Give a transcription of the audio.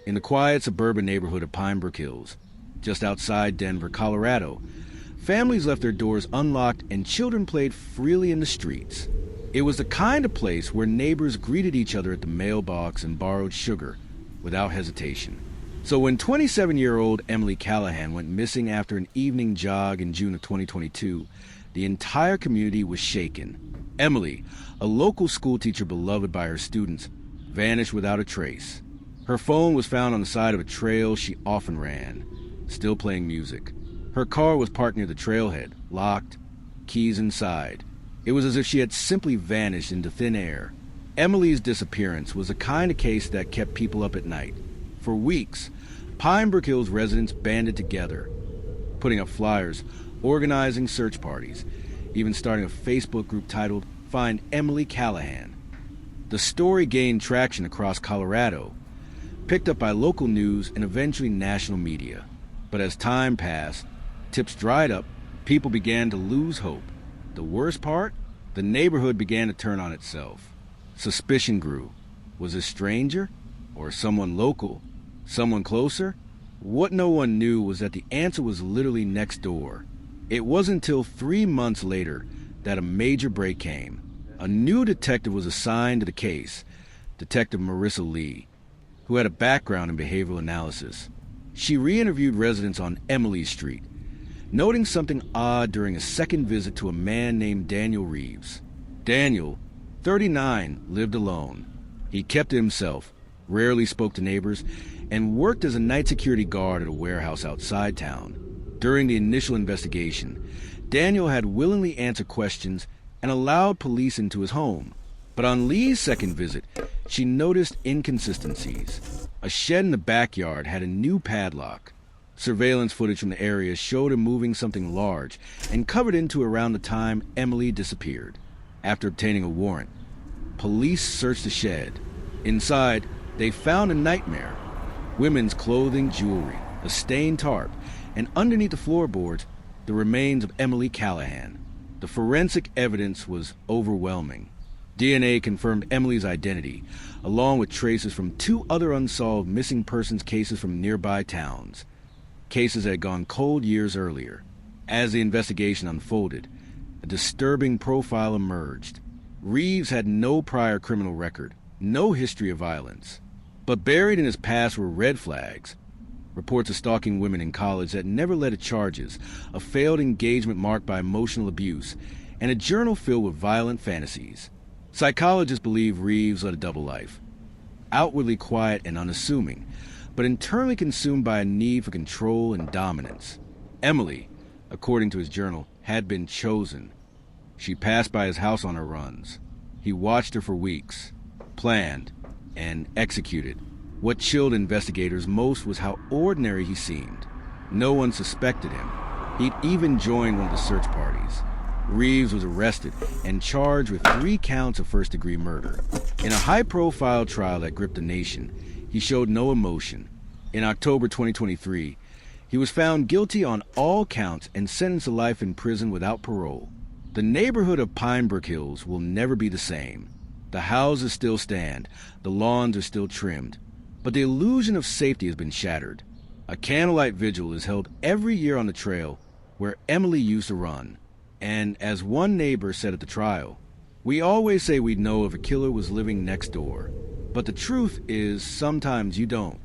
in the quiet suburban neighborhood of Pinebrook Hills, just outside Denver, Colorado, families left their doors unlocked and children played freely in the streets. It was the kind of place where neighbors greeted each other at the mailbox and borrowed sugar without hesitation. So when 27-year-old Emily Callahan went missing after an evening jog in June of 2022, the entire community was shaken. Emily, a local schoolteacher beloved by her students, vanished without a trace. Her phone was found on the side of a trail she often ran, still playing music. Her car was parked near the trailhead, locked, keys inside. It was as if she had simply vanished into thin air. Emily's disappearance was the kind of case that kept people up at night. For weeks, Pinebrook Hills residents banded together, putting up flyers, organizing search parties, even starting a Facebook group titled Find Emily Callahan. The story gained traction across Colorado, picked up by local news and eventually national media. But as time passed, tips dried up, people began to lose hope. The worst part? The neighborhood began to turn on itself. Suspicion grew. Was a stranger? Or someone local? Someone closer? What no one knew was that the answer was literally next door. It wasn't until 3 months later that a major break came. A new detective was assigned to the case, Detective Marissa Lee, who had a background in behavioral analysis. She re-interviewed residents on Emily Street, noting something odd during a second visit to a man named Daniel Reeves. Daniel, 39, lived alone. He kept to himself, rarely spoke to neighbors, and worked as a night security guard at a warehouse outside town. During the initial investigation, Daniel had willingly answered questions and allowed police into his home. But on Lee's second visit, she noticed inconsistencies. A shed in the backyard had a new padlock. Surveillance footage from the area showed him moving something large and covered into around the time Emily disappeared. After obtaining a warrant, police searched the shed. Inside, they found a nightmare. Women's clothing, jewelry, a stained tarp, and underneath the floorboards, the remains of Emily Callahan. The forensic evidence was overwhelming. DNA confirmed Emily's identity, along with traces from 2 other unsolved missing persons cases from nearby towns, cases that had gone cold years earlier. As the investigation unfolded, a disturbing profile emerged. Reeves had no prior criminal record, no history of violence. But buried in his past were red flags. Reports of stalking women in college that never led to charges, a failed engagement marked by emotional abuse, and a journal filled with violent fantasies. Psychologists believe Reeves led a double life. Outwardly quiet and unassuming, but internally consumed by a need for control and dominance. Emily, according to his journal, had been chosen. She passed by his house on her runs. He watched her for weeks, planned, and executed. What chilled investigators most was how ordinary he seemed. No one suspected him. He'd even joined one of the search parties. Reeves was arrested and charged with 3 counts of first-degree murder. In a high-profile trial that gripped the nation, he showed no emotion. In October 2023, he was found guilty on all counts and sentenced to life in prison without parole. The neighborhood of Pinebrook Hills will never be the same. The houses still stand, the lawns are still trimmed, but the illusion of safety has been shattered. A candlelight vigil is held every year on the trail where Emily used to run. And as one neighbor said at the trial, "We always say we know if a killer was living next door, but the truth is sometimes you don't."